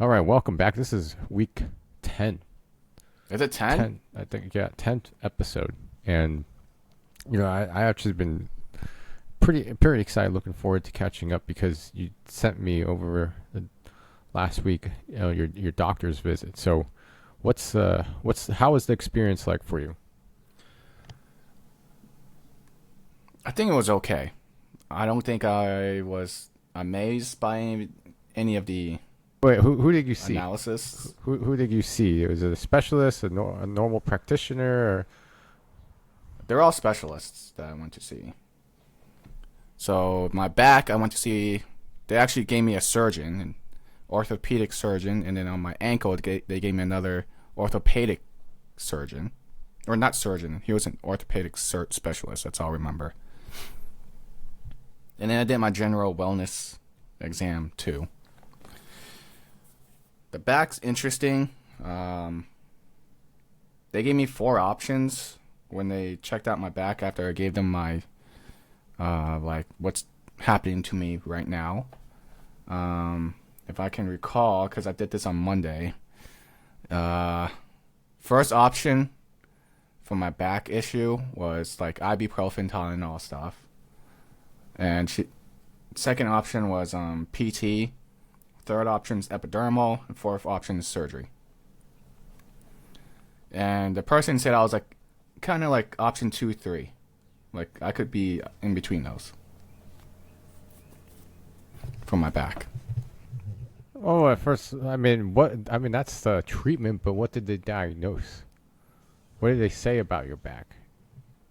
All right, welcome back. This is week 10. Is it 10? 10, I think, yeah, 10th episode. And, I actually been pretty excited, looking forward to catching up because you sent me over last week, your doctor's visit. So, how was the experience like for you? I think it was okay. I don't think I was amazed by any of the Wait, who did you see? analysis. Who did you see? Was it a specialist, a normal practitioner, or They're all specialists that I went to see. So my back, I went to see. They actually gave me a surgeon, an orthopedic surgeon, and then on my ankle, they gave me another orthopedic surgeon, or not surgeon. He was an orthopedic specialist. That's all I remember. And then I did my general wellness exam too. The back's interesting. They gave me 4 options when they checked out my back after I gave them my like what's happening to me right now. If I can recall, because I did this on Monday. First option for my back issue was like ibuprofen, Tylenol stuff, and second option was PT. Third option is epidermal, and fourth option is surgery. And the person said I was like kind of like option 2, 3. Like I could be in between those for my back. oh, at first, that's the treatment, but what did they diagnose? What did they say about your back?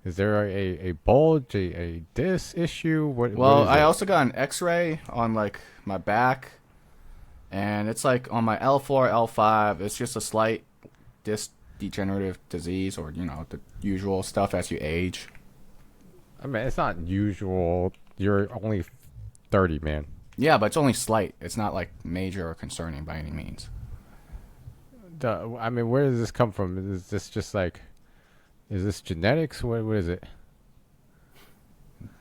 Is there a bulge, a disc issue? What Well, is I it? also got an X-ray on like my back, and it's like on my L4, L5. It's just a slight disc degenerative disease, or the usual stuff as you age. I mean, it's not usual. You're only 30, man. Yeah, but it's only slight. It's not like major or concerning by any means. Where does this come from? Is this just like, is this genetics? What is it?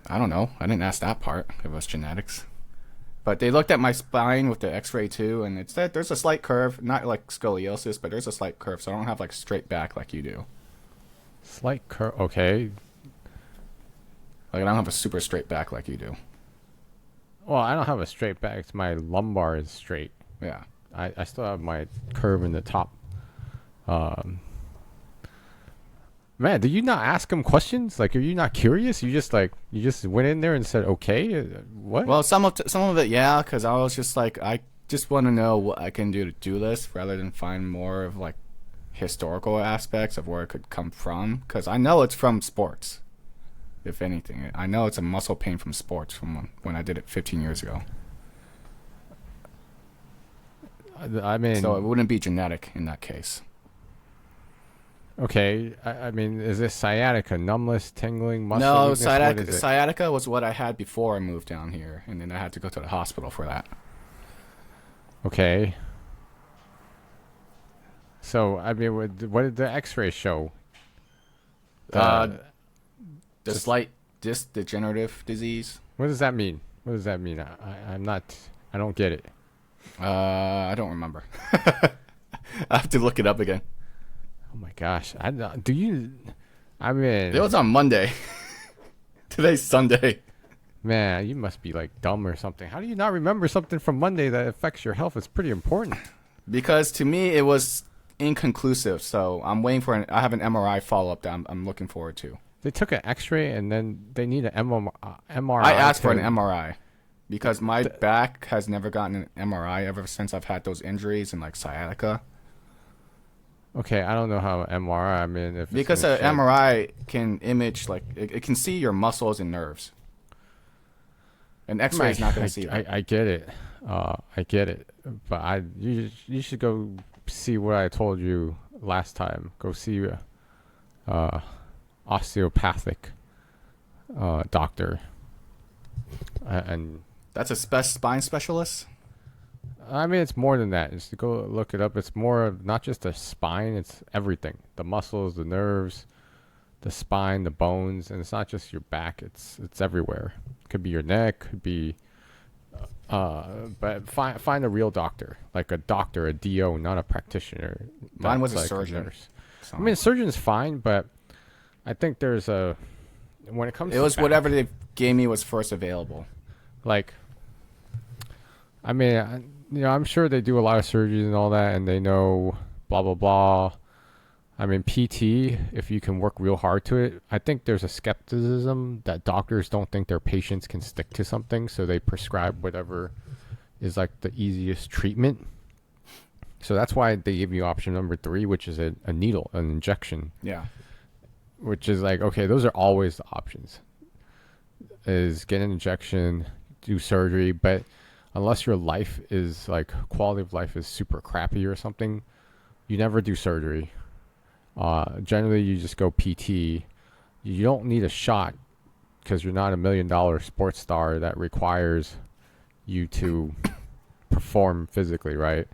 I don't know. I didn't ask that part. If it was genetics. But they looked at my spine with the X-ray too, and it said there's a slight curve, not like scoliosis, but there's a slight curve, so I don't have like straight back like you do. Slight curve. Okay. Like I don't have a super straight back like you do. Well, I don't have a straight back. It's my lumbar is straight. Yeah. I still have my curve in the top. Um, Man, did you not ask him questions? Like, are you not curious? You just went in there and said, okay, what? Well, some of it, yeah, because I was just like, I just want to know what I can do to do this, rather than find more of like historical aspects of where it could come from. Because I know it's from sports, if anything. I know it's a muscle pain from sports from when I did it 15 years ago. I mean, So it wouldn't be genetic in that case. okay. Is this sciatica, numbness, tingling, muscle No, weakness? What is it? sciatica was what I had before I moved down here, and then I had to go to the hospital for that. Okay. So, what did the X-ray show? Uh, the just slight disc degenerative disease. what does that mean? What does that mean? I'm not. I don't get it. I don't remember. I have to look it up again. Oh my gosh! Do you? I mean, It was on Monday. Today's Sunday. man, you must be like dumb or something. How do you not remember something from Monday that affects your health? It's pretty important. Because to me, it was inconclusive. So I'm waiting for I have an MRI follow up that I'm looking forward to. They took an X-ray and then they need an MRI. I asked for an MRI because my back has never gotten an MRI ever since I've had those injuries and like sciatica. Okay, I don't know how MRI. If it's Because gonna an check. MRI can image like it can see your muscles and nerves. An X-ray is not going to see that. I get it. I get it. But you should go see what I told you last time. Go see osteopathic doctor. And That's a spine specialist. it's more than that. Just to go look it up. It's more of not just the spine. It's everything. The muscles, the nerves, the spine, the bones, and it's not just your back. It's everywhere. Could be your neck. Could be But find a real doctor, like a doctor, a DO, not a practitioner. Mine was That's a like a surgeon. nurse. I So mean, a surgeon's fine, but I think there's a when it comes it to was back, whatever they gave me was first available. like I mean, I'm sure they do a lot of surgeries and all that, and they know blah blah blah. I mean, PT, if you can work real hard to it, I think there's a skepticism that doctors don't think their patients can stick to something, so they prescribe whatever is like the easiest treatment. So that's why they give you option number 3, which is a needle, an injection, Yeah. which is like, okay, those are always the options. Is get an injection, do surgery, but unless your life is like quality of life is super crappy or something, you never do surgery. Generally, you just go PT. You don't need a shot because you're not $1 million sports star that requires you to perform physically, right?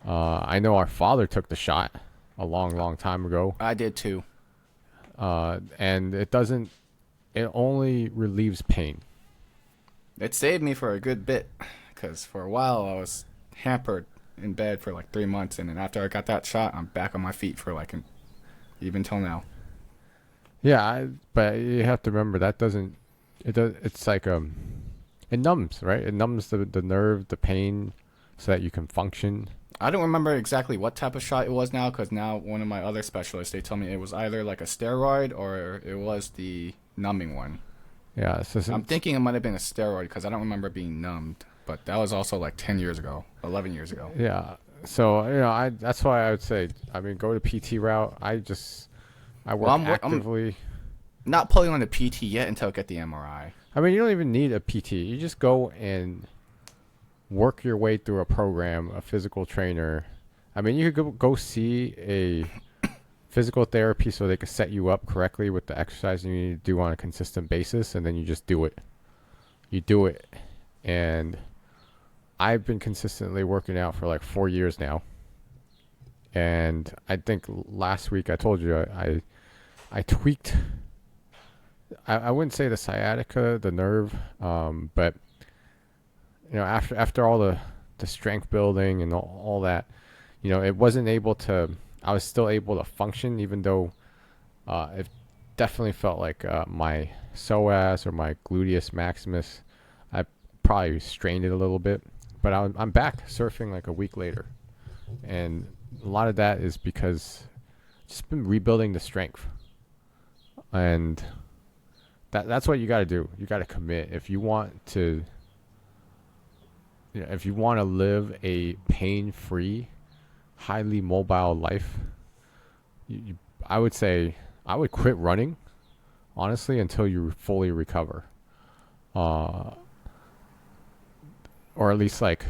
I know our father took the shot a long, long time ago, I did too. and it doesn't. It only relieves pain. It saved me for a good bit, because for a while I was hampered in bed for like 3 months, and then after I got that shot, I'm back on my feet for like even till now. Yeah, but you have to remember that doesn't. It does. It's like it numbs, right? It numbs the nerve, the pain, so that you can function. I don't remember exactly what type of shot it was now, because now one of my other specialists, they told me it was either like a steroid or it was the numbing one. Yeah, so I'm thinking it might have been a steroid because I don't remember being numbed, but that was also like 10 years ago, 11 years ago. yeah. So I that's why I would say, I mean, go to PT route. I Well, work I'm actively. not pulling on the PT yet until I get the MRI. I mean, you don't even need a PT. You just go and work your way through a program, a physical trainer. I mean, you could go see a physical therapy so they could set you up correctly with the exercise you need to do on a consistent basis, and then you just do it. You do it. And I've been consistently working out for like 4 years now. And I think last week I told you I tweaked. I wouldn't say the sciatica, the nerve, but after all the strength building and all that, it wasn't able to. I was still able to function, even though it definitely felt like my psoas or my gluteus maximus. I probably strained it a little bit, but I'm back surfing like a week later, and a lot of that is because I've just been rebuilding the strength, and that's what you got to do. You got to commit if you want to. If you want to live a pain-free, highly mobile life, I would say I would quit running, honestly, until you fully recover, or at least like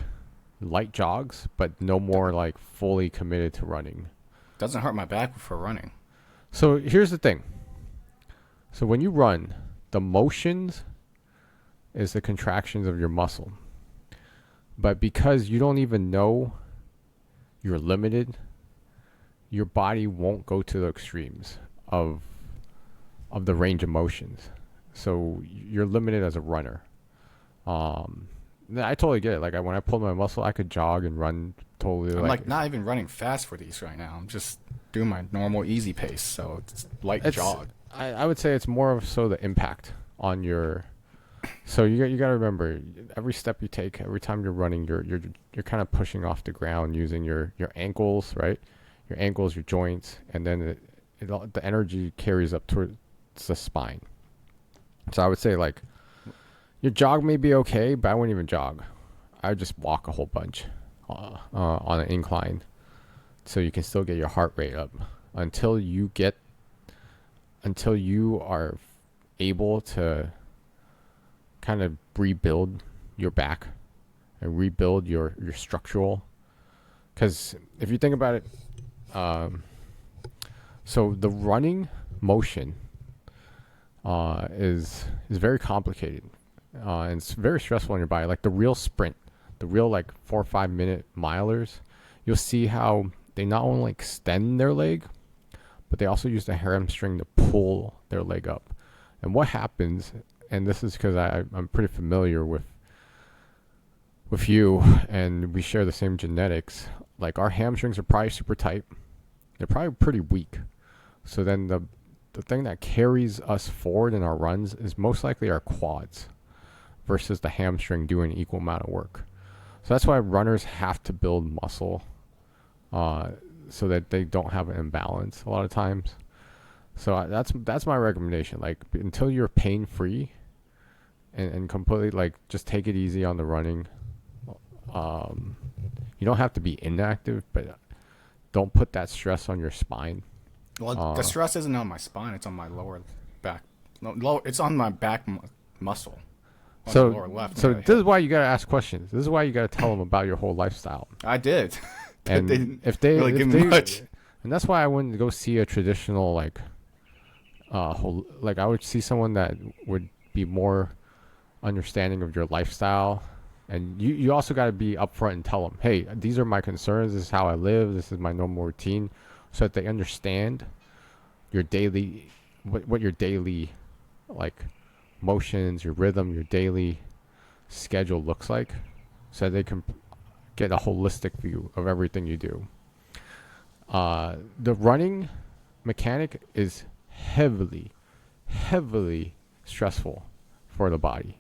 light jogs, but no more like fully committed to running. Doesn't hurt my back for running. So here's the thing. So when you run, the motions is the contractions of your muscle. But because you don't even know you're limited, your body won't go to the extremes of the range of motions. So you're limited as a runner. I totally get it. Like when I pulled my muscle, I could jog and run totally. I'm like not even running fast for these right now. I'm just doing my normal easy pace, so it's light jog. I would say it's more of so the impact on your. So you got to remember, every step you take, every time you're running, you're kind of pushing off the ground using your ankles, right? Your ankles, your joints, and then the energy carries up towards the spine. So I would say like your jog may be okay, but I wouldn't even jog. I would just walk a whole bunch on an incline, so you can still get your heart rate up until you are able to kind of rebuild your back and rebuild your structural. Because if you think about it, so the running motion is very complicated, and it's very stressful on your body. Like the real sprint, the real like 4 or 5 minute milers, you'll see how they not only extend their leg, but they also use the hamstring to pull their leg up. And what happens, and this is because I'm pretty familiar with with you, and we share the same genetics, like our hamstrings are probably super tight. They're probably pretty weak. So then the thing that carries us forward in our runs is most likely our quads versus the hamstring doing an equal amount of work. So that's why runners have to build muscle so that they don't have an imbalance a lot of times. So that's my recommendation. Like until you're pain free and completely like just take it easy on the running. You don't have to be inactive, but don't put that stress on your spine. Well, the stress isn't on my spine; it's on my lower back. No, lower. It's on my back muscle. On the lower left. So this is why you gotta ask questions. This is why you gotta tell them about your whole lifestyle. I did. And they didn't if they really if give they, me much. and that's why I wouldn't go see a traditional like like I would see someone that would be more understanding of your lifestyle. And you also got to be upfront and tell them, hey, these are my concerns. This is how I live. This is my normal routine, so that they understand your daily, what your daily, like, motions, your rhythm, your daily schedule looks like, so they can get a holistic view of everything you do. The running mechanic is heavily stressful for the body.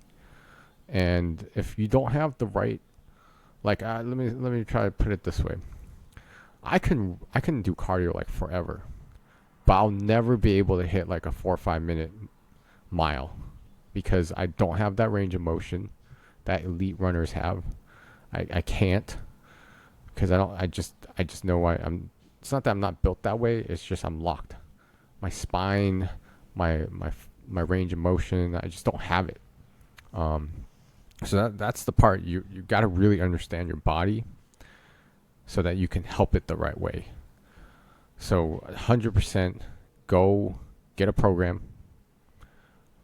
And if you don't have the right, like, let me try to put it this way. I can do cardio like forever, but I'll never be able to hit like a 4 or 5 minute mile because I don't have that range of motion that elite runners have. I can't because I just know it's not that I'm not built that way. It's just I'm locked. My spine, my range of motion, I just don't have it. So that's the part you got to really understand your body so that you can help it the right way. So 100% go get a program,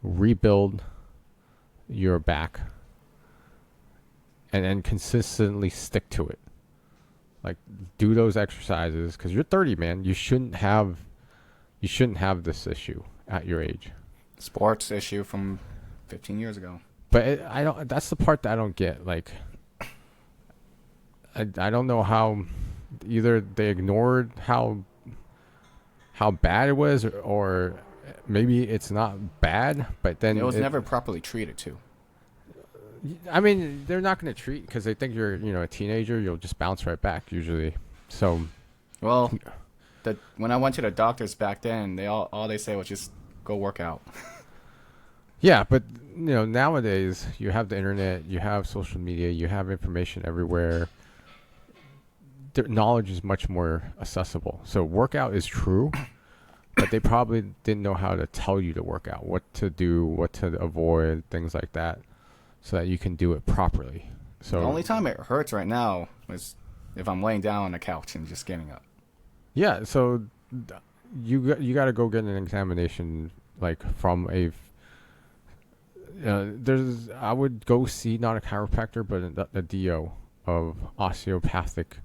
rebuild your back, and then consistently stick to it. Like do those exercises because you're 30, man. You shouldn't have this issue at your age. Sports issue from 15 years ago. But I don't. That's the part that I don't get. Like, I don't know how either they ignored how bad it was, or maybe it's not bad. But then it was never properly treated too. I mean, they're not going to treat because they think you're a teenager. You'll just bounce right back usually. So, well, when I went to the doctors back then, they all they say was just go work out. Yeah, but nowadays you have the internet, you have social media, you have information everywhere. Knowledge is much more accessible. So workout is true, but they probably didn't know how to tell you to work out, what to do, what to avoid, things like that, so that you can do it properly. So the only time it hurts right now is if I'm laying down on the couch and just getting up. Yeah, so you got to go get an examination, like from a. I would go see not a chiropractor but a DO of osteopathic.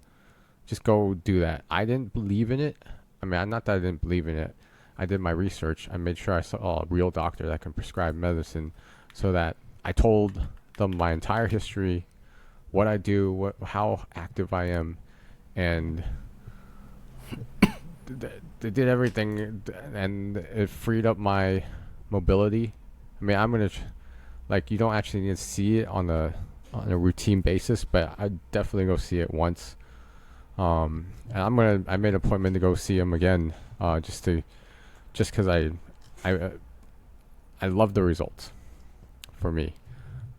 Just go do that. I didn't believe in it. I mean, not that I didn't believe in it. I did my research. I made sure I saw a real doctor that can prescribe medicine, so that I told them my entire history, what I do, how active I am, and they did everything, and it freed up my mobility. I mean, I'm gonna. Like, you don't actually need to see it on a routine basis, but I definitely go see it once. And I made an appointment to go see him again, just because I love the results. For me,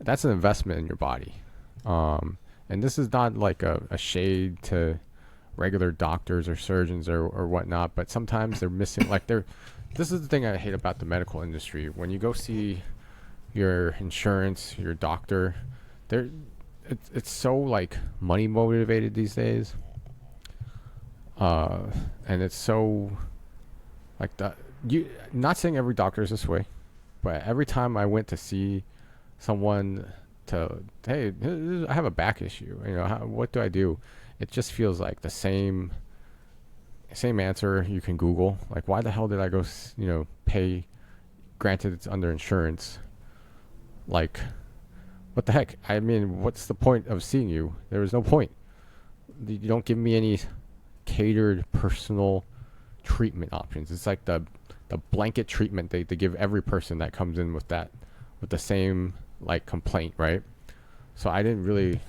that's an investment in your body. And this is not like a shade to regular doctors or surgeons or whatnot, but sometimes they're missing. This is the thing I hate about the medical industry. When you go see your insurance, your doctor, it's so like money motivated these days, and it's so like that. Not saying every doctor is this way, but every time I went to see someone hey, I have a back issue, what do I do? It just feels like the same answer you can Google. Like, why the hell did I go pay? Granted, it's under insurance. Like, What the heck? I mean, what's the point of seeing you? There is no point. You don't give me any catered personal treatment options. It's like the blanket treatment they give every person that comes in with the same like complaint, right? So I didn't really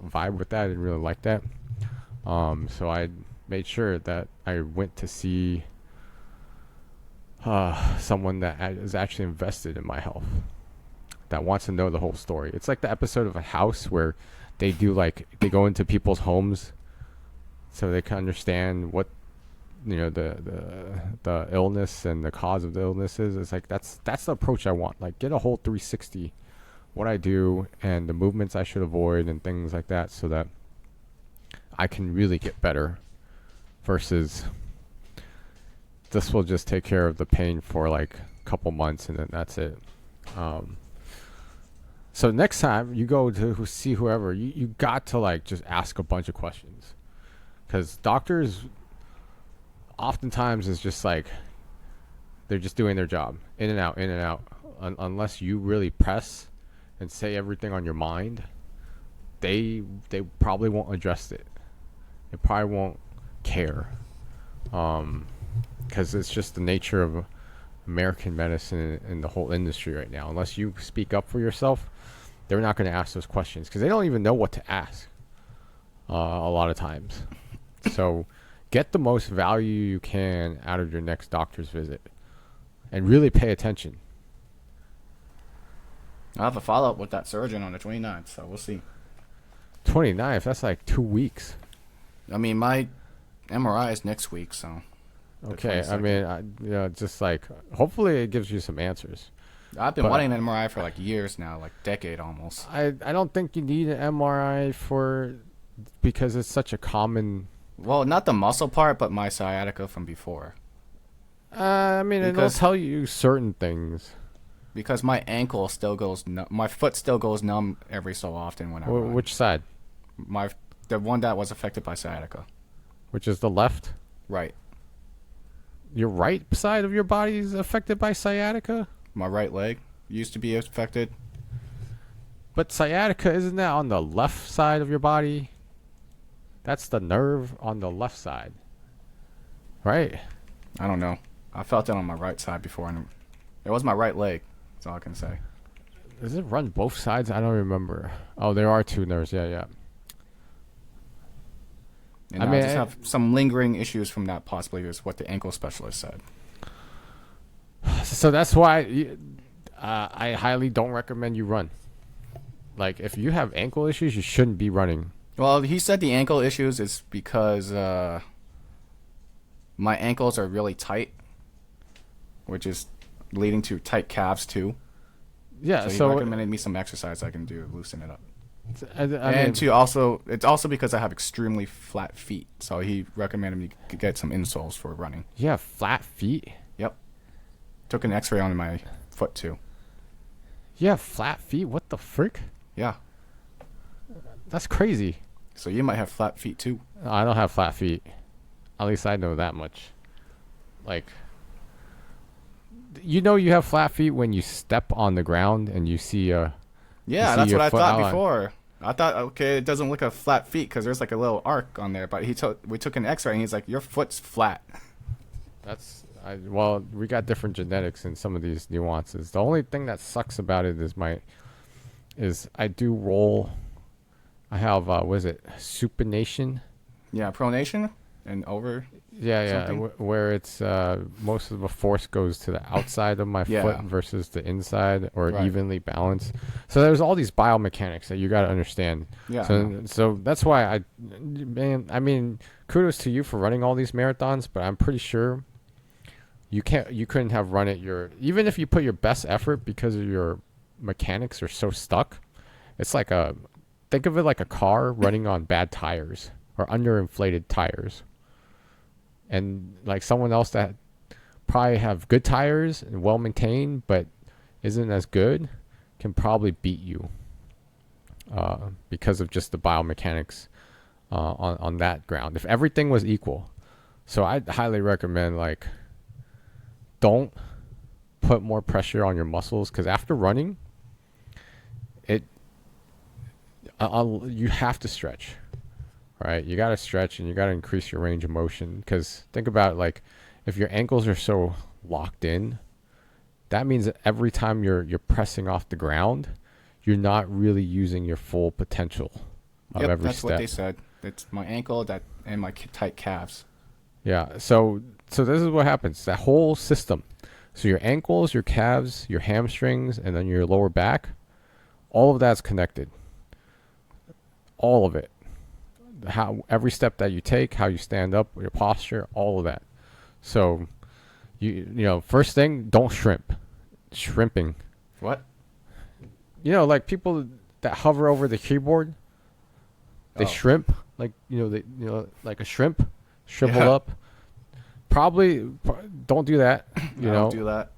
vibe with that. I didn't really like that. So I made sure that I went to see someone that is actually invested in my health, that wants to know the whole story. It's like the episode of a House where they go into people's homes so they can understand what the illness and the cause of the illness is. It's like that's the approach I want. Like, get a whole 360, what I do and the movements I should avoid and things like that, so that I can really get better. Versus, this will just take care of the pain for like a couple months and then that's it. So next time you go to see whoever, you got to like just ask a bunch of questions, because doctors oftentimes is just like they're just doing their job, in and out, in and out. Unless you really press and say everything on your mind, they probably won't address it. They probably won't care, because it's just the nature of American medicine and the whole industry right now. Unless you speak up for yourself, they're not going to ask those questions because they don't even know what to ask a lot of times. So get the most value you can out of your next doctor's visit and really pay attention. I'll have a follow-up with that surgeon on the 29th, so we'll see. 29th, that's like 2 weeks. I mean, my MRI is next week, so... Okay, I mean, just like, hopefully it gives you some answers. I've been wanting an MRI for like years now, like decade almost. I don't think you need an MRI because it's such a common... Well, not the muscle part, but my sciatica from before. I mean, it'll tell you certain things. Because my ankle still goes numb. My foot still goes numb every so often when I run. Which side? The one that was affected by sciatica. Which is the left? Right. Your right side of your body is affected by sciatica? My right leg used to be affected. But sciatica, isn't that on the left side of your body? That's the nerve on the left side. Right? I don't know. I felt it on my right side before, and it was my right leg. That's all I can say. Does it run both sides? I don't remember. Oh, there are two nerves. Yeah. And I just have some lingering issues from that, possibly, is what the ankle specialist said. So that's why I highly don't recommend you run. Like, if you have ankle issues, you shouldn't be running. Well, he said the ankle issues is because my ankles are really tight, which is leading to tight calves too. Yeah, so he recommended me some exercise I can do to loosen it up. I mean, it's also because I have extremely flat feet, so he recommended me to get some insoles for running. You have flat feet? Yep. Took an X-ray on my foot too. You have flat feet? What the frick? Yeah. That's crazy. So you might have flat feet too. I don't have flat feet. At least I know that much. Like, you have flat feet when you step on the ground and you see a... Yeah, that's what I thought before. I thought, okay, it doesn't look a flat feet because there's like a little arc on there. But we took an X-ray and he's like, your foot's flat. Well, we got different genetics in some of these nuances. The only thing that sucks about it is I do roll. I have what is it, supination? Yeah, pronation and over. Yeah, where it's most of the force goes to the outside of my foot versus the inside, or evenly balanced. So there's all these biomechanics that you got to understand. Yeah. So that's why I mean, kudos to you for running all these marathons, but I'm pretty sure you couldn't have run it even if you put your best effort, because of your mechanics are so stuck. It's like think of it like a car running on bad tires or underinflated tires. And like someone else that probably have good tires and well maintained but isn't as good can probably beat you because of just the biomechanics on that ground. If everything was equal. So I highly recommend, like, don't put more pressure on your muscles, because after running, You have to stretch, right? You got to stretch and you got to increase your range of motion. Because think about it, like if your ankles are so locked in, that means that every time you're pressing off the ground, you're not really using your full potential of Yep, every that's step. what they said. It's my ankle that and my tight calves. Yeah. So this is what happens. That whole system. So your ankles, your calves, your hamstrings, and then your lower back, all of that's connected. All of it. How every step that you take, how you stand up, your posture, all of that. So first thing, don't shrimp. Shrimping. What? Like people that hover over the keyboard, they Oh. shrimp like like a shrimp, shriveled Yeah. up. Probably don't do that. You I know, don't do that.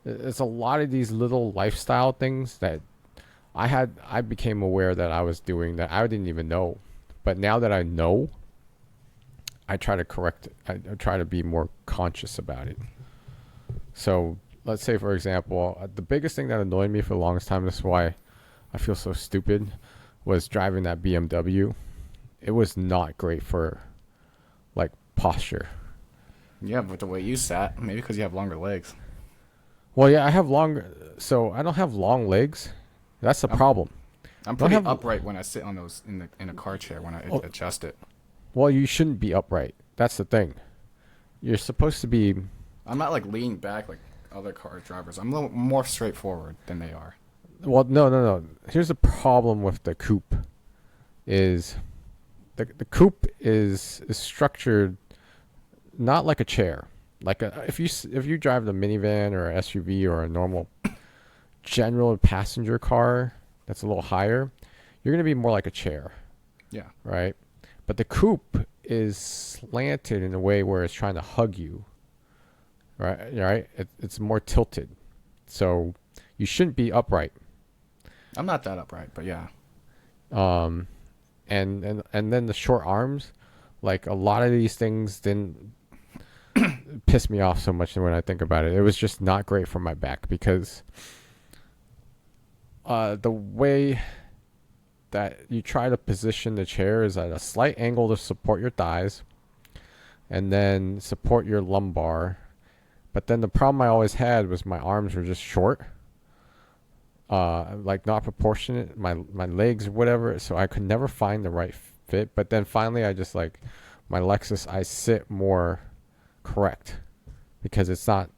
it's a lot of these little lifestyle things that I became aware that I was doing that I didn't even know. But now that I know, I try to correct it. I try to be more conscious about it. So let's say, for example, the biggest thing that annoyed me for the longest time, this is why I feel so stupid, was driving that BMW. It was not great for like posture. Yeah, but the way you sat, maybe because you have longer legs. Well, yeah, I have longer, so I don't have long legs. That's the I'm- problem. I'm Don't pretty have- upright when I sit on those in a car chair when I Oh. adjust it. Well, you shouldn't be upright. That's the thing. You're supposed to be. I'm not like leaning back like other car drivers. I'm a little more straightforward than they are. Well, no. Here's the problem with the coupe. Is the coupe is structured not like a chair. Like if you drive the minivan or a SUV or a normal general passenger car that's a little higher, you're gonna be more like a chair, Yeah. right? But the coupe is slanted in a way where it's trying to hug you, right? Right? It's more tilted, so you shouldn't be upright. I'm not that upright, but yeah. And then the short arms, like a lot of these things didn't piss me off so much when I think about it. It was just not great for my back because the way that you try to position the chair is at a slight angle to support your thighs and then support your lumbar. But then the problem I always had was my arms were just short. Like not proportionate, my legs or whatever, so I could never find the right fit. But then finally I just like my Lexus, I sit more correct because it's not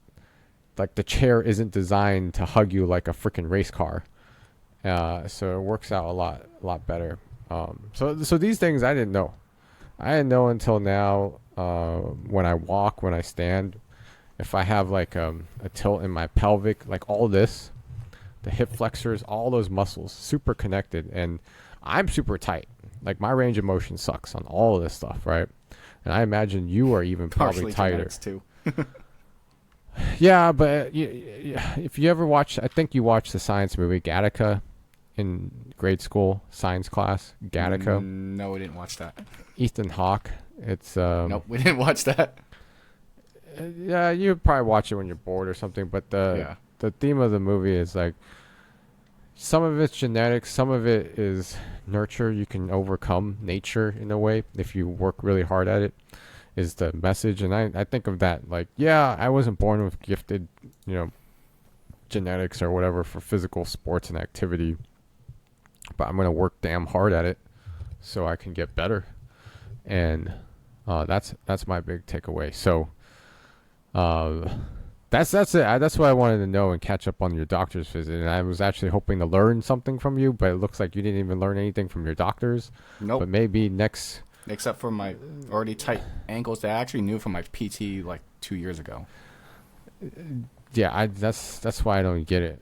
like the chair isn't designed to hug you like a freaking race car. So it works out a lot better. So these things I didn't know. I didn't know until now. When I walk, when I stand, if I have like a tilt in my pelvic, like all this, the hip flexors, all those muscles, super connected, and I'm super tight. Like my range of motion sucks on all of this stuff, right? And I imagine you are even probably Partially tighter. genetics too. Yeah, but if you ever watch, I think you watched the science movie Gattaca in grade school science class. Gattaca, No, we didn't watch that. Ethan Hawke. It's Nope, we didn't watch that. yeah, you probably watch it when you're bored or something. But Yeah. the theme of the movie is like some of it's genetics, some of it is nurture. You can overcome nature in a way if you work really hard at it. Is the message, and I think of that like, yeah, I wasn't born with gifted, genetics or whatever for physical sports and activity, but I'm gonna work damn hard at it so I can get better, and that's my big takeaway. So that's it. That's what I wanted to know and catch up on your doctor's visit. And I was actually hoping to learn something from you, but it looks like you didn't even learn anything from your doctors. Nope. But maybe next. Except for my already tight ankles that I actually knew from my PT like 2 years ago. Yeah, that's why I don't get it.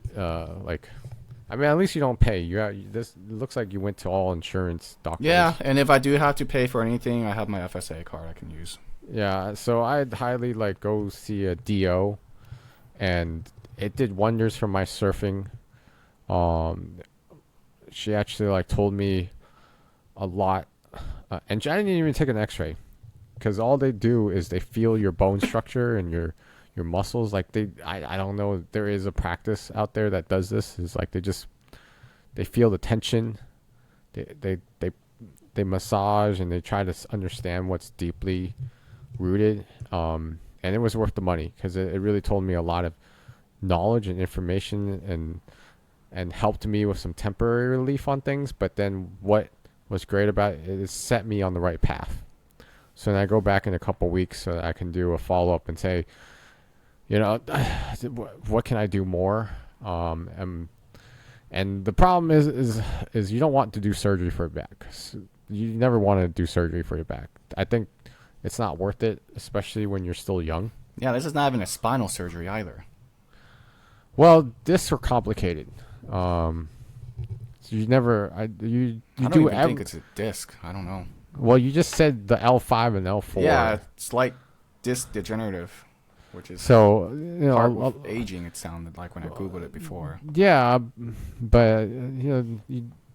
I mean, at least you don't pay. This it looks like you went to all insurance doctors. Yeah, and if I do have to pay for anything, I have my FSA card I can use. Yeah, so I'd highly go see a DO, and it did wonders for my surfing. She actually told me a lot, and I didn't even take an X-ray, because all they do is they feel your bone structure and your muscles. I don't know. There is a practice out there that does this. Is they just they feel the tension. They massage and they try to understand what's deeply rooted. And it was worth the money because it really told me a lot of knowledge and information and helped me with some temporary relief on things. But then what was great about it is set me on the right path. So then I go back in a couple weeks so that I can do a follow up and say, what can I do more? And the problem is you don't want to do surgery for your back. You never want to do surgery for your back. I think it's not worth it, especially when you're still young. Yeah, this is not even a spinal surgery either. Well, discs are complicated. So you never, you I don't even think it's a disc. I don't know. Well, you just said the L5 and L4. Yeah, it's like disc degenerative, which is so part of aging. It sounded like when I googled it before. Yeah, but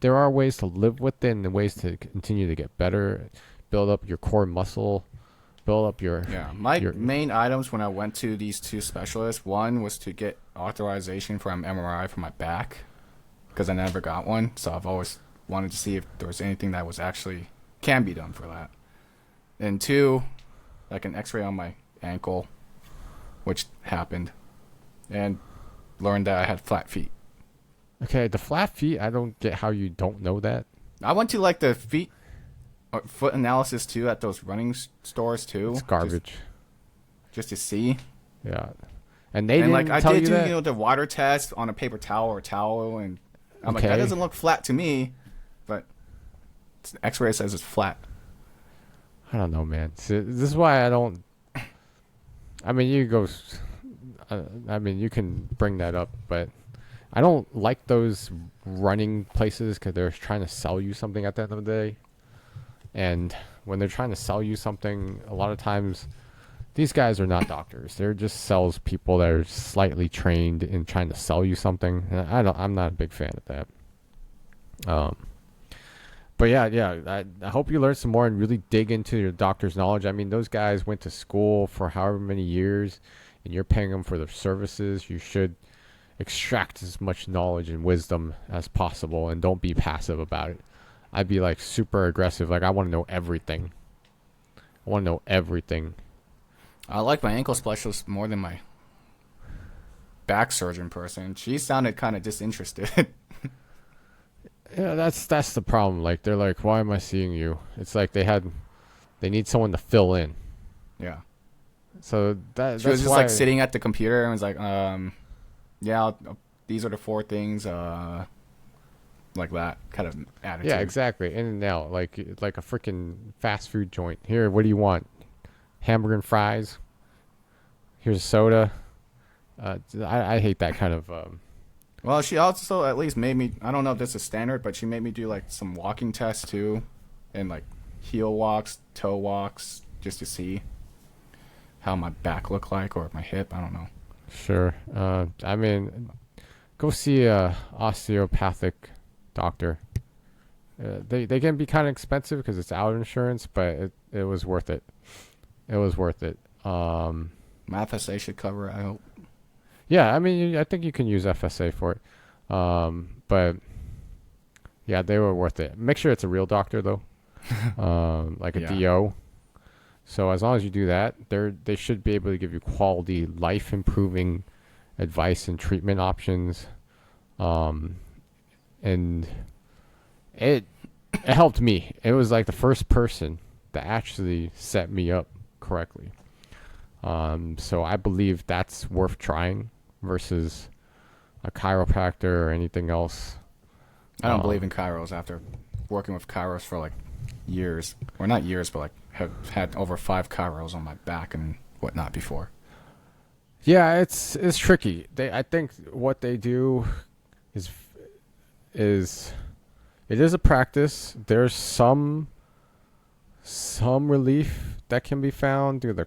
there are ways to live with it and ways to continue to get better, build up your core muscle, build up your My main items when I went to these two specialists, one was to get authorization for an MRI for my back because I never got one, so I've always wanted to see if there was anything that was actually can be done for that. And two, like an X-ray on my ankle, which happened, and learned that I had flat feet. Okay, the flat feet, I don't get how you don't know that. I went to like the foot analysis too at those running stores too. It's garbage. Just to see. Yeah, and they didn't I tell did you do that? the water test on a paper towel or towel, and I'm like, that doesn't look flat to me, but X-ray says it's flat. I don't know, man. See, this is why I don't. I mean, you can bring that up, but I don't like those running places because they're trying to sell you something at the end of the day. And when they're trying to sell you something, a lot of times these guys are not doctors. They're just salespeople that are slightly trained in trying to sell you something. And I'm not a big fan of that. But I hope you learn some more and really dig into your doctor's knowledge. I mean, those guys went to school for however many years, and you're paying them for their services. You should extract as much knowledge and wisdom as possible, and don't be passive about it. I'd be like super aggressive. Like, I want to know everything. I like my ankle specialist more than my back surgeon person. She sounded kind of disinterested. Yeah, that's the problem. Like, they're like, why am I seeing you? It's like they need someone to fill in. Yeah. So she was just like sitting at the computer and was like, these are the 4 things, like that kind of attitude. Yeah, exactly. In and out, like a freaking fast food joint. Here, what do you want? Hamburger and fries. Here's a soda. I hate that kind of. Well, she also at least made me, I don't know if this is standard, but she made me do like some walking tests too, and like heel walks, toe walks, just to see how my back looked like, or my hip, I don't know. Sure. I mean, go see a osteopathic doctor. They can be kind of expensive because it's out insurance, but it was worth it. It was worth it. My FSA should cover it, I hope. Yeah, I mean, I think you can use FSA for it. But yeah, they were worth it. Make sure it's a real doctor though. Like a DO. So as long as you do that, they should be able to give you quality, life improving advice and treatment options. And it helped me. It was like the first person that actually set me up correctly. So I believe that's worth trying versus a chiropractor or anything else. I don't believe in chiros after working with chiros for like years, or not years, but like have had over 5 chiros on my back and whatnot before. Yeah, it's tricky. I think what they do is it is a practice. There's some relief that can be found through the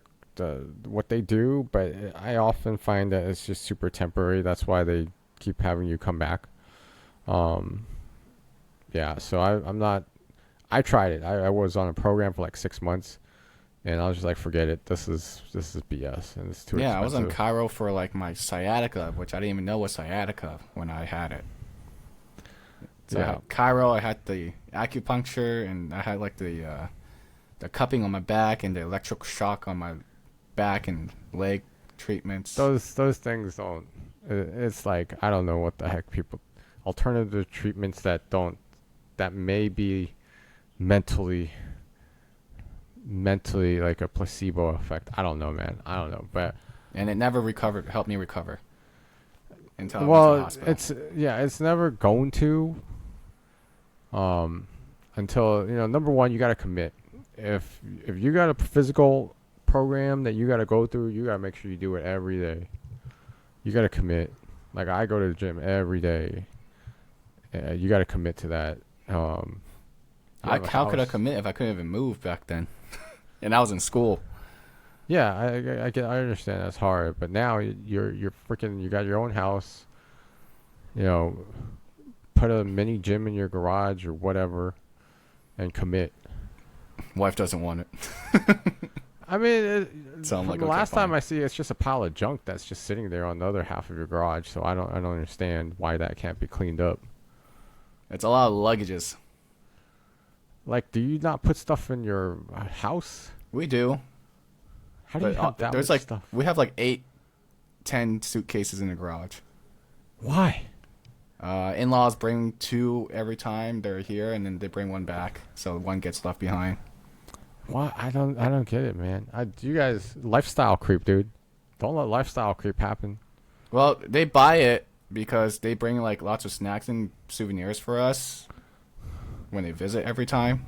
what they do, but I often find that it's just super temporary. That's why they keep having you come back. Yeah, so I'm not. I tried it. I was on a program for like 6 months, and I was just like, forget it. This is BS, and it's too expensive. Yeah, I was on chiro for like my sciatica, which I didn't even know was sciatica when I had it. So I had chiro, I had the acupuncture, and I had like the cupping on my back and the electric shock on my back and leg treatments. Those things don't. It's like I don't know what the heck people. Alternative treatments that may be mentally like a placebo effect. I don't know, man. I don't know, but and it never helped me recover until I went to the hospital. it's never going to until number one, you got to commit. If you got a physical program that you got to go through, you got to make sure you do it every day. You got to commit. Like I go to the gym every day. You got to commit to that. How could I commit if I couldn't even move back then? And I was in school. Yeah, I understand that's hard, but now you're freaking, you got your own house. Put a mini gym in your garage or whatever, and commit. Wife doesn't want it. I mean, so I'm like, the okay, last fine. time I see it's just a pile of junk that's just sitting there on the other half of your garage. So I don't understand why that can't be cleaned up. It's a lot of luggages. Like, do you not put stuff in your house? We do. How do you have that much stuff? We have like 8-10 suitcases in the garage. Why? In-laws bring 2 every time they're here, and then they bring 1 back, so 1 gets left behind. What? I don't get it, man. You guys lifestyle creep, dude. Don't let lifestyle creep happen. Well, they buy it because they bring like lots of snacks and souvenirs for us when they visit every time,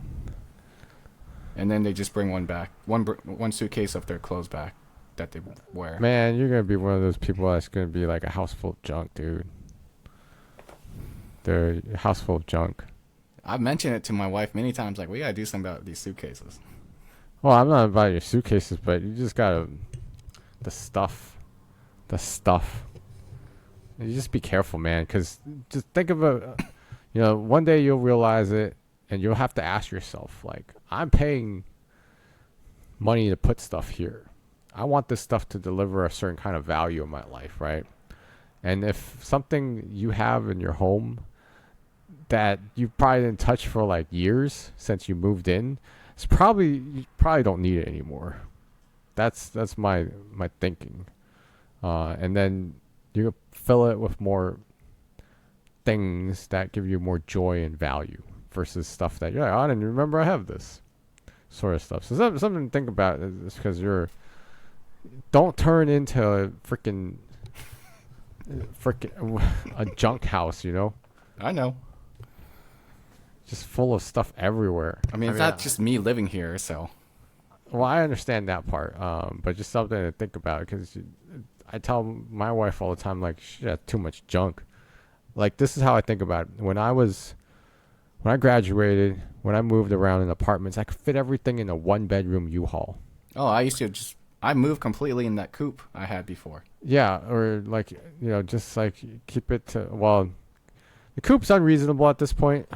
and then they just bring 1 back, one suitcase of their clothes back that they wear. Man, you're gonna be one of those people that's gonna be like a house full of junk, dude. They're a house full of junk. I've mentioned it to my wife many times, like, we gotta do something about these suitcases. Well, I'm not about your suitcases, but you just gotta the stuff. You just be careful, man, because just think of one day you'll realize it, and you'll have to ask yourself, like, I'm paying money to put stuff here. I want this stuff to deliver a certain kind of value in my life, right? And if something you have in your home that you probably didn't touch for like years since you moved in, you probably don't need it anymore. That's my thinking. And then you fill it with more things that give you more joy and value versus stuff that you're like, I didn't remember I have this sort of stuff. So something to think about is because don't turn into a freaking a junk house, I know. Just full of stuff everywhere. I mean, it's not just me living here, so. Well, I understand that part, but just something to think about, because I tell my wife all the time, like, she has too much junk. Like, this is how I think about it. When I graduated, when I moved around in apartments, I could fit everything in a 1-bedroom U-Haul. Oh, I moved completely in that coupe I had before. Yeah, or like, just like keep it to, well, the coupe's unreasonable at this point.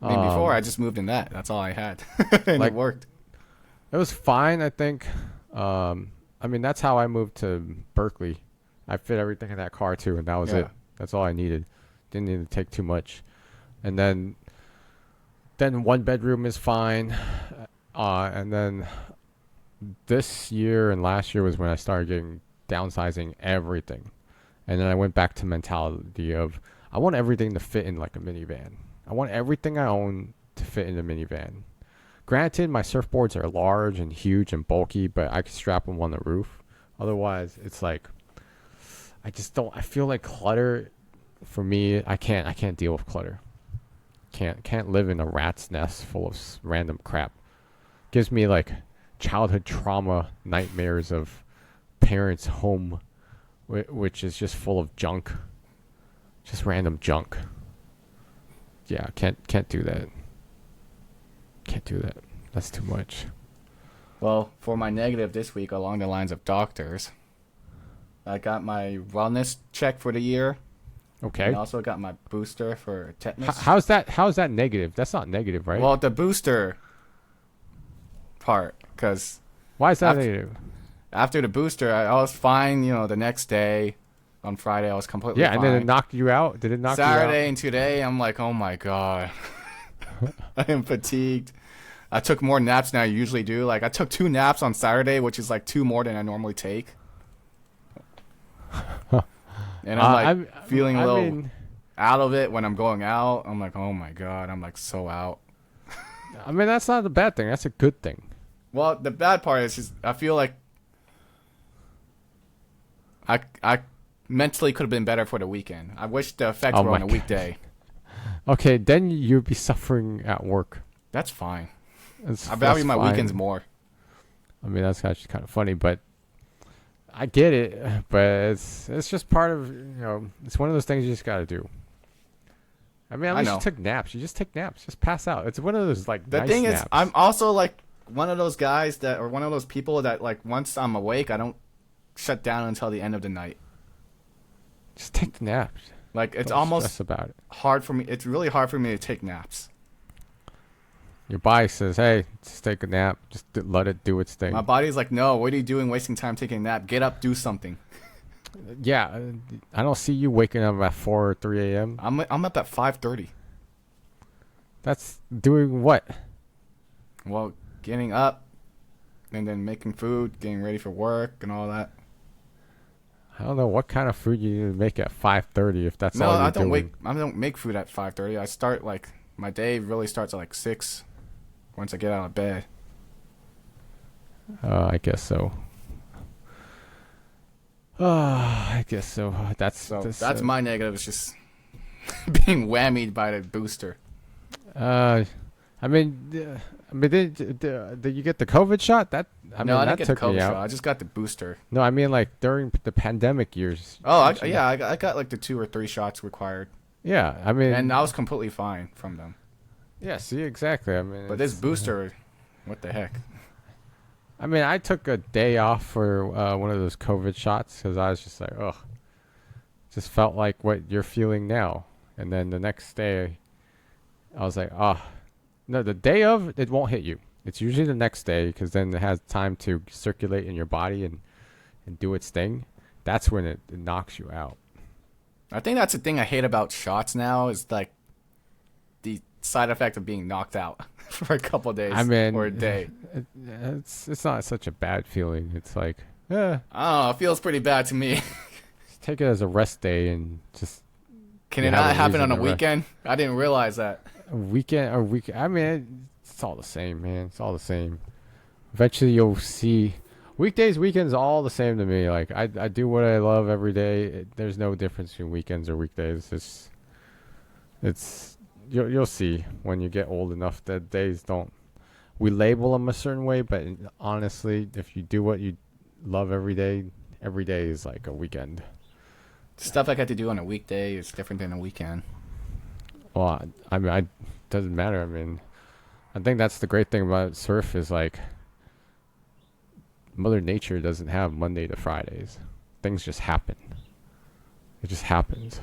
I mean, before I just moved in that. That's all I had. And like, it worked. It was fine, I think. I mean, that's how I moved to Berkeley. I fit everything in that car too, and that was it. That's all I needed. Didn't need to take too much. And then 1-bedroom is fine. And then this year and last year was when I started downsizing everything. And then I went back to mentality of, I want everything to fit in like a minivan. I want everything I own to fit in a minivan. Granted, my surfboards are large and huge and bulky, but I can strap them on the roof. Otherwise, it's like, I feel like clutter, for me, I can't deal with clutter. Can't live in a rat's nest full of random crap. Gives me like childhood trauma nightmares of parents' home, which is just full of junk, just random junk. Yeah, can't do that. Can't do that. That's too much. Well, for my negative this week, along the lines of doctors, I got my wellness check for the year. Okay. And also got my booster for tetanus. How's that negative? That's not negative, right? Well, the booster part, because why is that negative? After the booster, I was fine, the next day. On Friday, I was completely Yeah, fine. and then it knocked you out. Did it knock you Saturday out? and today, I'm like, oh my god, I am fatigued. I took more naps than I usually do. Like I took 2 naps on Saturday, which is like 2 more than I normally take. And I'm like feeling a I little mean, out of it when I'm going out. I'm like, oh my god, I'm like so out. that's not a bad thing. That's a good thing. Well, the bad part is just I feel like I mentally could have been better for the weekend. I wish the effects Oh were my on a God. weekday. Okay, then you'd be suffering at work. That's fine. That's, I value that's my fine. weekends more. I mean, that's actually kind of funny, but I get it. But it's just part of it's one of those things you just gotta do. I mean, at I least know. you took naps. You just take naps. Just pass out. It's one of those like The nice thing naps. is, I'm also like one of those guys that, or one of those people that like once I'm awake, I don't shut down until the end of the night. Just take the naps. Like it's Don't almost stress about it. hard for me. It's really hard for me to take naps. Your body says, "Hey, just take a nap. Just let it do its thing." My body's like, no, what are you doing wasting time taking a nap? Get up, do something. Yeah, I don't see you waking up at 4 or 3 a.m. I'm up at 5:30. That's doing what? Well, getting up and then making food, getting ready for work and all that. I don't know what kind of food you need to make at 5:30 if that's No, all you're I don't doing. I don't make food at 5:30. I start like my day really starts at like 6 once I get out of bed. I guess so. I guess so. That's my negative. It's just being whammied by the booster. I mean, did you get the COVID shot? That I No, mean, I that didn't get the took me COVID out. shot. I just got the booster. No, I mean like during the pandemic years. Oh, I got like the 2 or 3 shots required, Yeah, I mean, and I was completely fine from them. yeah. See, exactly. I mean, But this it's- booster, what the heck? I mean, I took a day off for one of those COVID shots because I was just like, ugh, just felt like what you're feeling now. And then the next day, I was like, oh, no, the day of it won't hit you. It's usually the next day because then it has time to circulate in your body and do its thing. That's when it knocks you out. I think that's the thing I hate about shots now is like the side effect of being knocked out for a couple of days I mean, or a day. It's not such a bad feeling. It's like, Oh, it feels pretty bad to me. just take it as a rest day and just Can You it have not a happen reason on a to rest. weekend? I didn't realize that. a weekend or week. I mean, it's all the same, man. It's all the same. Eventually, you'll see. Weekdays, weekends, all the same to me. Like I do what I love every day. There's no difference between weekends or weekdays. It's you'll see when you get old enough that days don't. We label them a certain way, but honestly, if you do what you love every day is like a weekend. Stuff I got to do on a weekday is different than a weekend. Well, I mean, doesn't matter. I mean, I think that's the great thing about surf is like Mother Nature doesn't have Monday to Fridays. Things just happen. It just happens.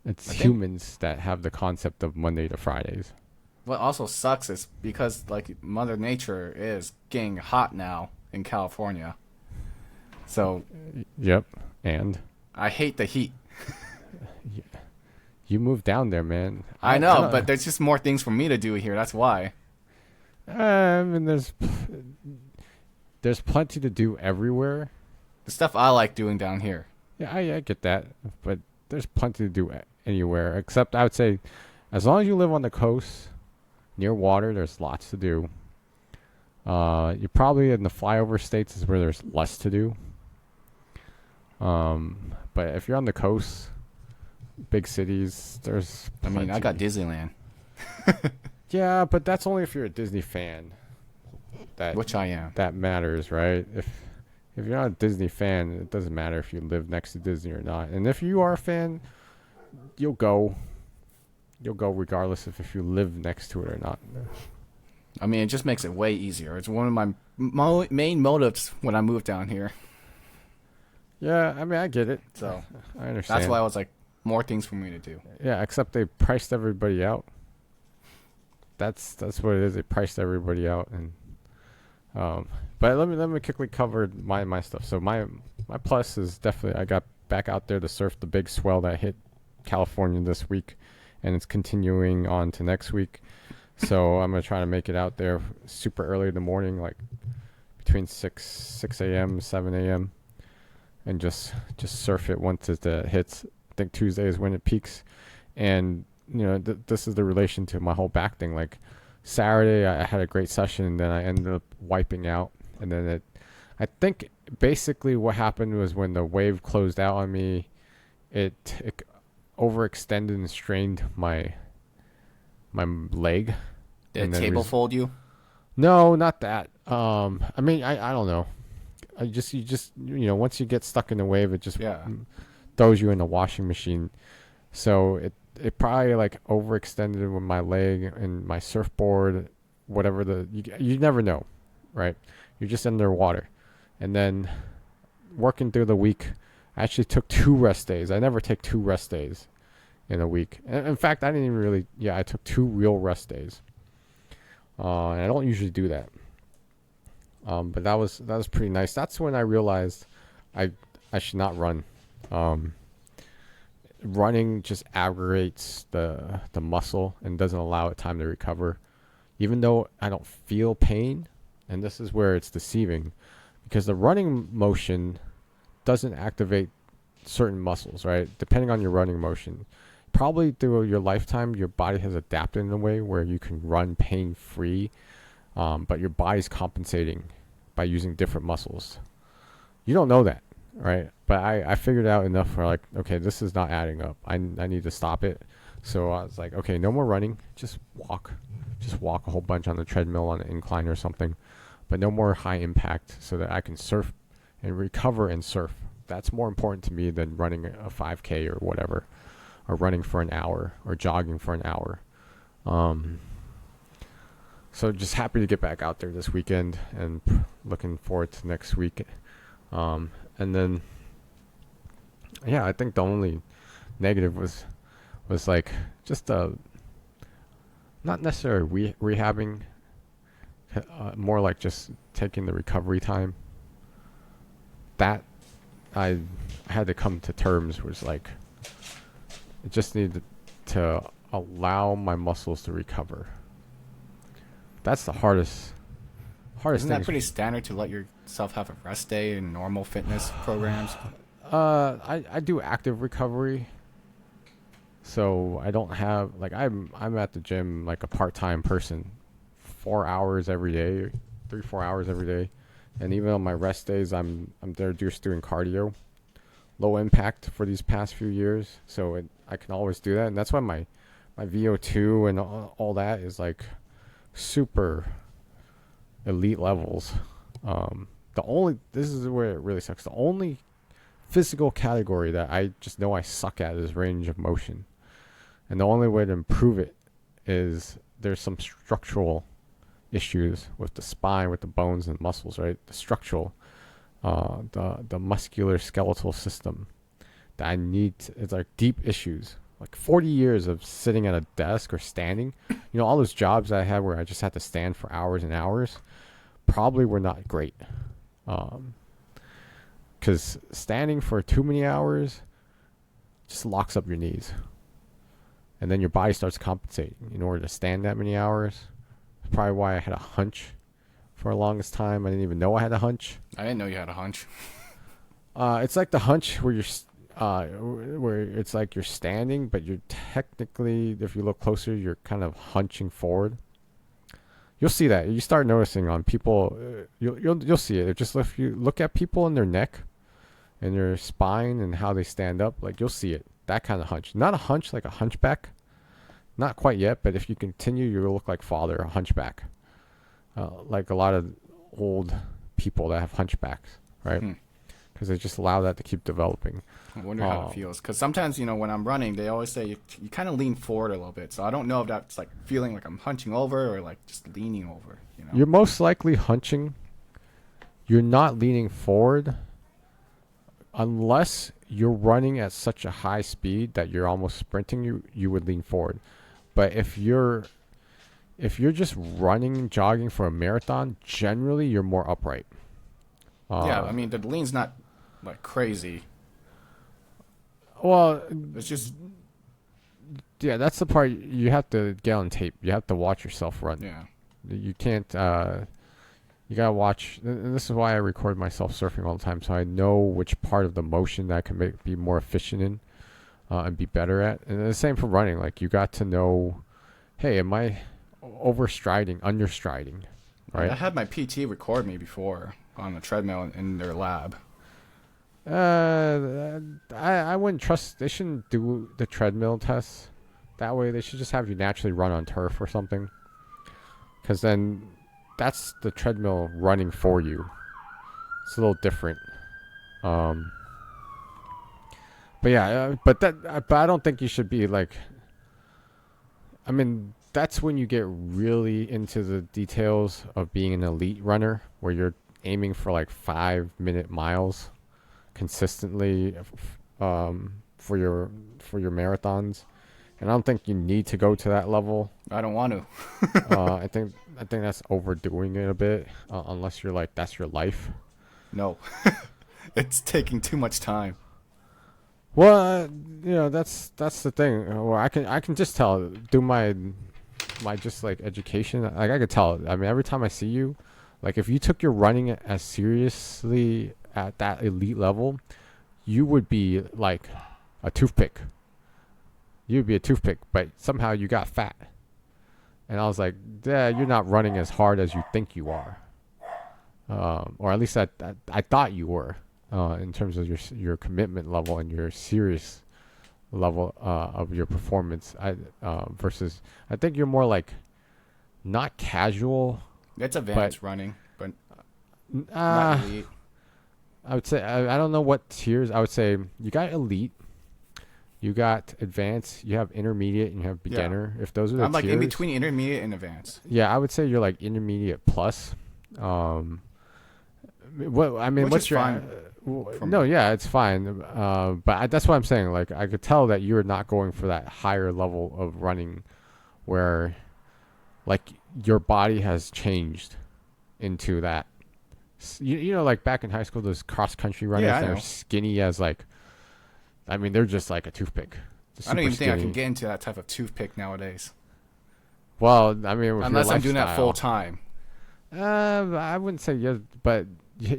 It's I think- humans that have the concept of Monday to Fridays. What also sucks is because like Mother Nature is getting hot now in California. So Yep. And I hate the heat. you moved down there, man. I know, don't- but there's just more things for me to do here. That's why. I mean, there's plenty to do everywhere. The stuff I like doing down here. Yeah, I get that, but there's plenty to do anywhere. Except I would say, as long as you live on the coast, near water, there's lots to do. You're probably in the flyover states is where there's less to do. But if you're on the coast, big cities, there's. I mean, I plenty. got Disneyland, Yeah, but that's only if you're a Disney fan. which I am. That matters, right? If you're not a Disney fan, it doesn't matter if you live next to Disney or not. And if you are a fan, you'll go. You'll go regardless of if you live next to it or not. I mean, it just makes it way easier. It's one of my main motives when I moved down here. Yeah, I mean, I get it. So I understand. that's why I was like, more things for me to do. Yeah, except they priced everybody out. That's what it is. They priced everybody out, and but let me quickly cover my stuff. So my plus is definitely I got back out there to surf the big swell that hit California this week, and it's continuing on to next week. So I'm gonna try to make it out there super early in the morning, like between 6 a.m. 7 a.m. and just surf it once it hits. I think Tuesday is when it peaks, and this is the relation to my whole back thing. Like Saturday, I had a great session, and then I ended up wiping out, and then I think basically what happened was when the wave closed out on me, it overextended and strained my leg. Did it table fold you? No, not that. I mean, I don't know. You just once you get stuck in the wave, it just throws you in the washing machine. So it probably like overextended with my leg and my surfboard, whatever you never know, right? You're just underwater. And then working through the week, I actually took 2 rest days. I never take 2 rest days in a week. In fact, I didn't even really, I took 2 real rest days. And I don't usually do that. But that was pretty nice. That's when I realized I should not run. Running just aggravates the muscle and doesn't allow it time to recover. Even though I don't feel pain, and this is where it's deceiving, because the running motion doesn't activate certain muscles, right? Depending on your running motion. Probably through your lifetime, your body has adapted in a way where you can run pain-free, but your body's compensating by using different muscles. You don't know that, right? But I figured out enough for like, okay, this is not adding up. I need to stop it. So I was like, okay, no more running. Just walk a whole bunch on the treadmill on an incline or something. But no more high impact, so that I can surf and recover and surf. That's more important to me than running a 5K or whatever, or running for an hour or jogging for an hour. So just happy to get back out there this weekend and looking forward to next week. And then, I think the only negative was like just not necessarily rehabbing, more like just taking the recovery time. That I had to come to terms was like, it just needed to allow my muscles to recover. That's the hardest Isn't thing. that pretty standard to let yourself have a rest day in normal fitness programs? I do active recovery, so I don't have like I'm at the gym like a part-time person, 4 hours every day, 3-4 hours every day, and even on my rest days I'm there just doing cardio, low impact for these past few years, so I can always do that, and that's why my VO2 and all that is like super elite levels. This is where it really sucks. The only physical category that I just know I suck at is range of motion. And the only way to improve it is there's some structural issues with the spine, with the bones and muscles, right? The structural, the muscular skeletal system that I need. It's like deep issues. Like 40 years of sitting at a desk or standing, all those jobs I had where I just had to stand for hours and hours probably were not great. Because standing for too many hours just locks up your knees. And then your body starts compensating in order to stand that many hours. That's probably why I had a hunch for the longest time. I didn't even know I had a hunch. I didn't know you had a hunch. It's like the hunch where where it's like you're standing, but you're technically, if you look closer, you're kind of hunching forward. You'll see that. You start noticing on people. You'll see it. Just if you look at people in their neck and their spine and how they stand up, like you'll see it. That kind of hunch. Not a hunch like a hunchback. Not quite yet, but if you continue, you'll look like father, a hunchback. Like a lot of old people that have hunchbacks, right? Because they just allow that to keep developing. I wonder how it feels. Because sometimes, when I'm running, they always say you kind of lean forward a little bit. So I don't know if that's like feeling like I'm hunching over or like just leaning over. You're most likely hunching. You're not leaning forward unless you're running at such a high speed that you're almost sprinting. You would lean forward. But if you're just running, jogging for a marathon, generally you're more upright. Yeah, I mean, the lean's not like crazy. Well, It's just yeah, that's the part you have to get on tape. You have to watch yourself run. yeah. You can't. You gotta watch. And this is why I record myself surfing all the time, so I know which part of the motion that I can be more efficient in, and be better at. And the same for running. Like you got to know, hey, am I overstriding, understriding, I right? had my PT record me before on the treadmill in their lab. I wouldn't trust. They shouldn't do the treadmill tests. That way, they should just have you naturally run on turf or something. Because then, that's the treadmill running for you. It's a little different. Um, but yeah, but I don't think you should be like. I mean, that's when you get really into the details of being an elite runner, where you're aiming for like 5 minute miles consistently, for your marathons. And I don't think you need to go to that level. I don't want to. I think that's overdoing it a bit, unless you're like that's your life. No. It's taking too much time. Well, that's the thing. Well, I can just tell. Do my just like education. Like I could tell. I mean, every time I see you, like if you took your running as seriously at that elite level, you would be like a toothpick. You'd be a toothpick, but somehow you got fat. And I was like, yeah, you're not running as hard as you think you are. Or at least I thought you were, in terms of your commitment level and your serious level of your performance. Versus, I think you're more like not casual. It's advanced running, but not Uh, elite. I would say I don't know what tiers. I would say you got elite, you got advanced, you have intermediate, and you have beginner. If those are the I'm like tiers, in between intermediate and advanced. yeah, I would say you're like intermediate plus. What I mean, Which what's is your fine no? Yeah, it's fine. But that's what I'm saying. Like I could tell that you're not going for that higher level of running, where like your body has changed into that. You know, like back in high school, those cross country runners Yeah, I that are know. skinny as like, I mean, they're just like a toothpick. I don't even think I Skinny. can get into that type of toothpick nowadays. Well, I mean, with Unless your I'm doing that full lifestyle, time. I wouldn't say yes, but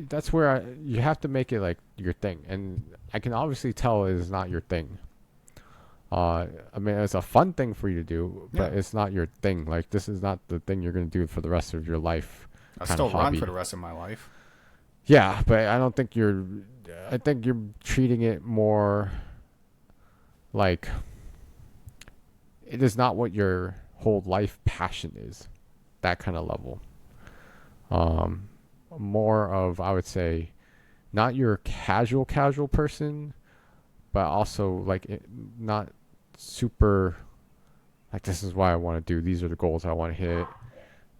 that's where you have to make it like your thing, and I can obviously tell it is not your thing. I mean, it's a fun thing for you to do, but Yeah. it's not your thing. Like this is not the thing you're gonna do for the rest of your life. I Kind still of run hobby. for the rest of my life. Yeah, but I don't think you're. I think you're treating it more like it is not what your whole life passion is. That kind of level. Um, More of I would say, not your casual person, but also like not super. Like this is what I want to do. These are the goals I want to hit,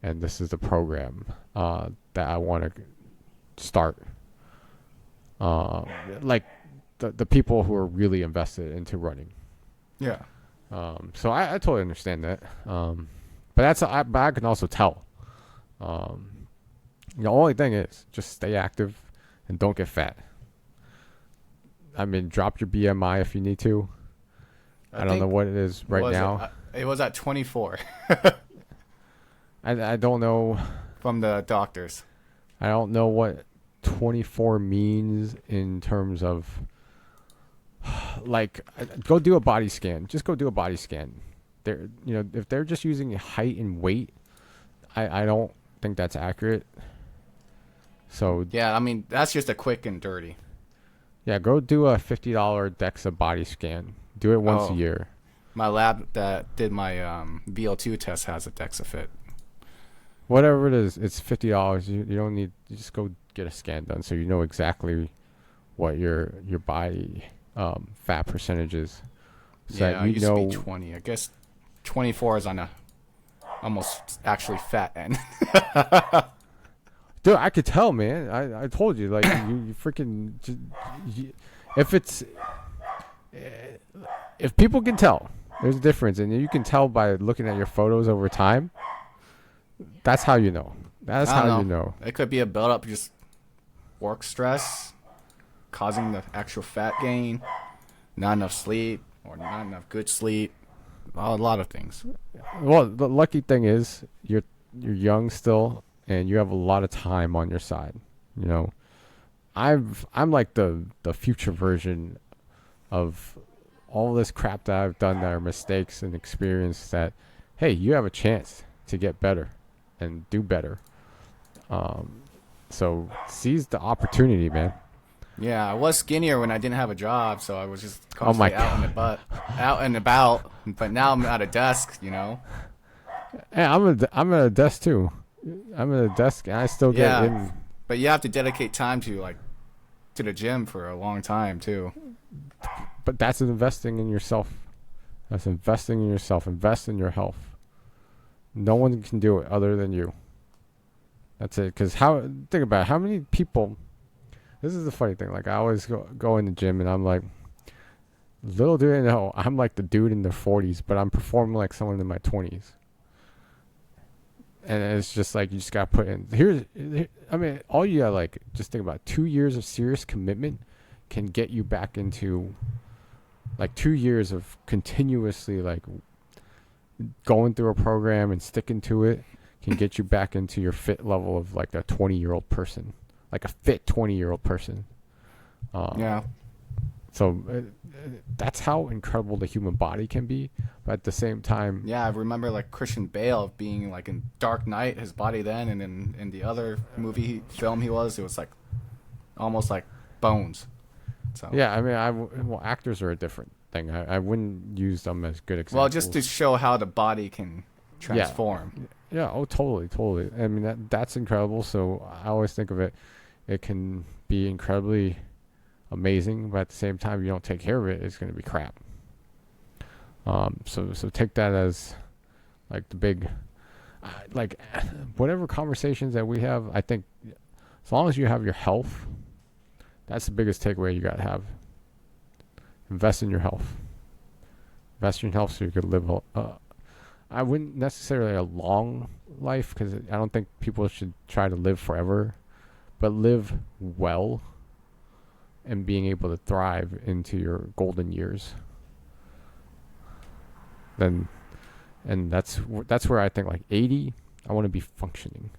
and this is the program that I want to start. Like the people who are really invested into running. Yeah. So I totally understand that. But but I can also tell. The only thing is just stay active and don't get fat. I mean, drop your BMI if you need to. I don't know think- what it is right was now. It was at 24 I don't know. from the doctors. I don't know what 24 means in terms of like go do a body scan. Just go do a body scan. If they're just using height and weight, I don't think that's accurate. So Yeah, I mean, that's just a quick and dirty. yeah, go do a $50 DEXA body scan. Do it once a Oh. year. My lab that did my VL2 test has a DEXA fit. Whatever it is, it's $50. You don't need. You just go get a scan done so you know exactly what your body fat percentage is. So Yeah, that I you used know. to be 20. I guess 24 is on a almost actually fat end. Dude, I could tell, man. I told you, like you freaking. If it's, if people can tell, there's a difference, and you can tell by looking at your photos over time. That's how you know. That's I don't how you know. It could be a buildup, just work stress, causing the actual fat gain. not enough sleep or not enough good sleep. A lot of things. Well, the lucky thing is you're young still, and you have a lot of time on your side. You know, I'm like the future version of all this crap that I've done that are mistakes and experience that, hey, you have a chance to get better and do better. So seize the opportunity, man. Yeah, I was skinnier when I didn't have a job, so I was just Oh my constantly out and about. But now I'm at a desk, you know. Hey, I'm at a desk too. I'm at a desk and I still get Yeah, in. but you have to dedicate time to the gym for a long time too. But that's investing in yourself. That's investing in yourself. Invest in your health. No one can do it other than you. That's it. Because think about it, how many people. This is the funny thing. Like I always go in the gym and I'm like, little do they know, I'm like the dude in their 40s, but I'm performing like someone in my 20s. And it's just like you just got to put in. I mean, all you got like just think about 2 years of serious commitment can get you back into like 2 years of continuously like going through a program and sticking to it can get you back into your fit level of like a 20-year-old person, like a fit 20-year-old person. Yeah. So that's how incredible the human body can be. But at the same time, Yeah, I remember like Christian Bale being like in Dark Knight, his body then, and in the other film it was like almost like bones. So yeah, I mean, well, actors are a different thing. I wouldn't use them as good examples. well, just to show how the body can transform. Yeah. Oh, totally. I mean, that's incredible. So I always think of it. It can be incredibly amazing, but at the same time, if you don't take care of it, it's going to be crap. So take that as like the big, like whatever conversations that we have. I think as long as you have your health, that's the biggest takeaway you got to have. Invest in your health. Invest in your health so you could live. I wouldn't necessarily a long life because I don't think people should try to live forever, but live well and being able to thrive into your golden years. And that's where I think like 80, I want to be functioning.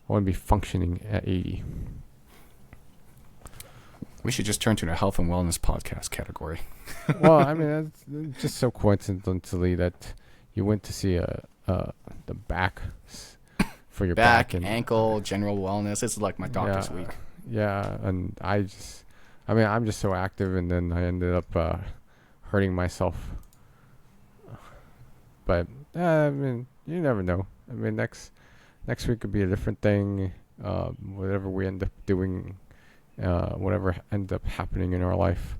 I want to be functioning at 80. We should just turn to the health and wellness podcast category. Well, I mean, that's just so coincidentally that you went to see the back for your back and ankle, general wellness. This is like my doctor's week. Yeah, and I'm just so active, and then I ended up hurting myself. But I mean, you never know. I mean, next week could be a different thing. Whatever we end up doing, whatever ends up happening in our life.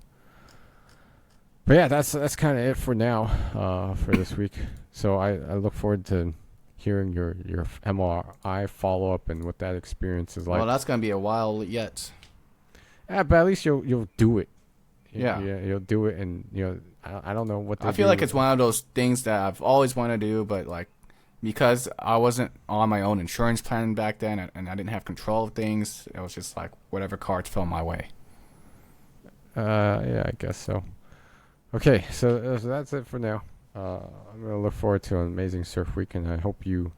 But yeah, that's kind of it for now, for this week. So I look forward to hearing your MRI follow up and what that experience is like. Well, that's gonna be a while yet. Yeah, but at least you'll do it. Yeah, you'll do it, and I don't know what. I feel like it's one of those things that I've always wanted to do, but like because I wasn't on my own insurance plan back then, and I didn't have control of things, it was just like whatever cards fell my way. Yeah, I guess so. Okay, so that's it for now. I'm gonna look forward to an amazing surf weekend. I hope your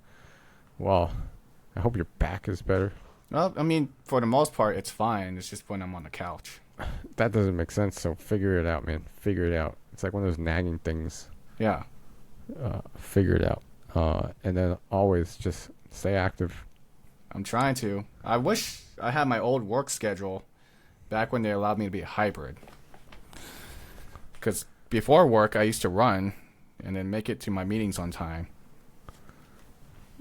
back is better. Well, I mean, for the most part, it's fine. It's just when I'm on the couch. That doesn't make sense. So figure it out, man. Figure it out. It's like one of those nagging things. Yeah. Figure it out. And then always just stay active. I'm trying to. I wish I had my old work schedule back when they allowed me to be a hybrid. Because before work, I used to run and then make it to my meetings on time.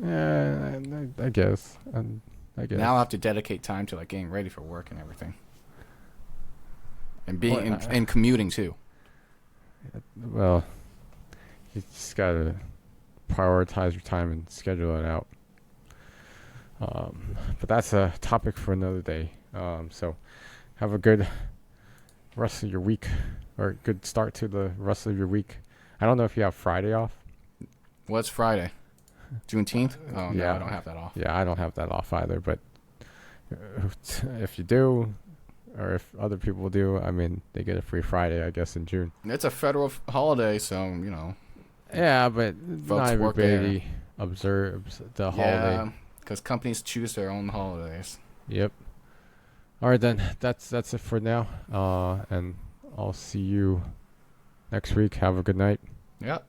Yeah, I guess. I guess. Now I have to dedicate time to like getting ready for work and everything. And being and commuting too. Well, you just gotta prioritize your time and schedule it out. But that's a topic for another day. So have a good rest of your week, or good start to the rest of your week. I don't know if you have Friday off. What's Friday? Juneteenth? Oh, yeah. No, I don't have that off. Yeah, I don't have that off either. But if you do, or if other people do, I mean, they get a free Friday, I guess, in June. It's a federal holiday, so Yeah, but folks not work there. everybody observes the holiday. Yeah, because companies choose their own holidays. Yep. All right, then. That's it for now. And I'll see you next week. Have a good night. Yep.